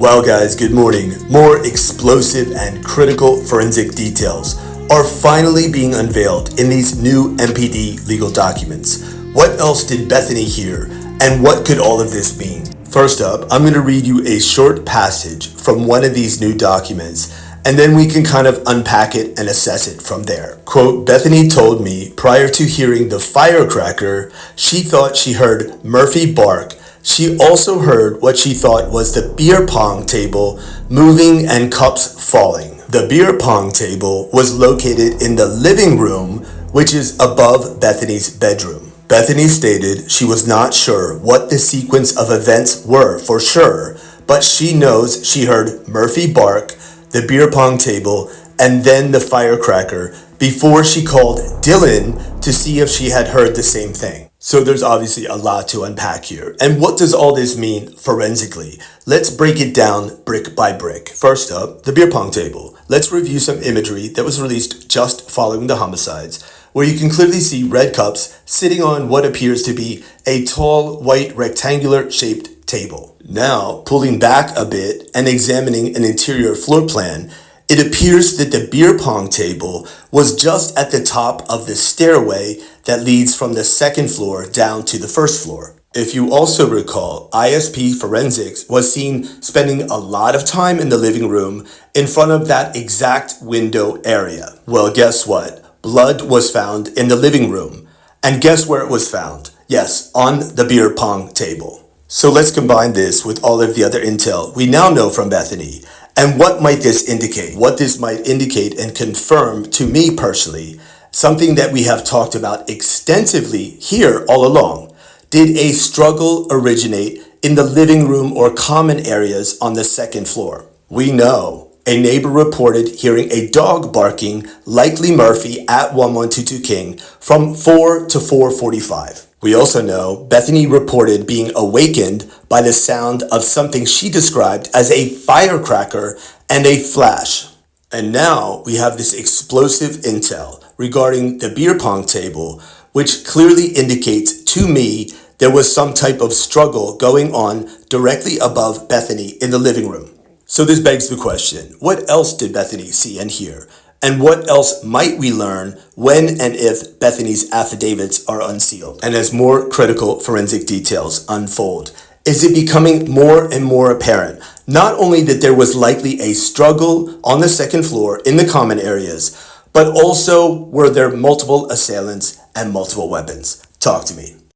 Well guys, good morning. More explosive and critical forensic details are finally being unveiled in these new MPD legal documents. What else did Bethany hear, and what could all of this mean? First up, I'm going to read you a short passage from one of these new documents, and then we can kind of unpack it and assess it from there. Quote, Bethany told me prior to hearing the firecracker, she thought she heard Murphy bark. She also heard what she thought was the beer pong table moving and cups falling. The beer pong table was located in the living room, which is above Bethany's bedroom. Bethany stated she was not sure what the sequence of events were for sure, but she knows she heard Murphy bark, the beer pong table, and then the firecracker before she called Dylan to see if she had heard the same thing. So there's obviously a lot to unpack here. And what does all this mean forensically? Let's break it down brick by brick. First up, the beer pong table. Let's review some imagery that was released just following the homicides, where you can clearly see red cups sitting on what appears to be a tall, white, rectangular shaped table. Now, pulling back a bit and examining an interior floor plan, it appears that the beer pong table was just at the top of the stairway that leads from the second floor down to the first floor. If you also recall, ISP Forensics was seen spending a lot of time in the living room in front of that exact window area. Well, guess what? Blood was found in the living room. And guess where it was found? Yes, on the beer pong table. So let's combine this with all of the other intel we now know from Bethany. And what might this indicate? What this might indicate and confirm to me personally, something that we have talked about extensively here all along. Did a struggle originate in the living room or common areas on the second floor? We know a neighbor reported hearing a dog barking, likely Murphy, at 1122 King from 4 to 4:45. We also know Bethany reported being awakened by the sound of something she described as a firecracker and a flash. And now we have this explosive intel regarding the beer pong table, which clearly indicates to me there was some type of struggle going on directly above Bethany in the living room. So this begs the question, what else did Bethany see and hear? And what else might we learn when and if Bethany's affidavits are unsealed? And as more critical forensic details unfold, is it becoming more and more apparent not only that there was likely a struggle on the second floor in the common areas, but also were there multiple assailants and multiple weapons? Talk to me.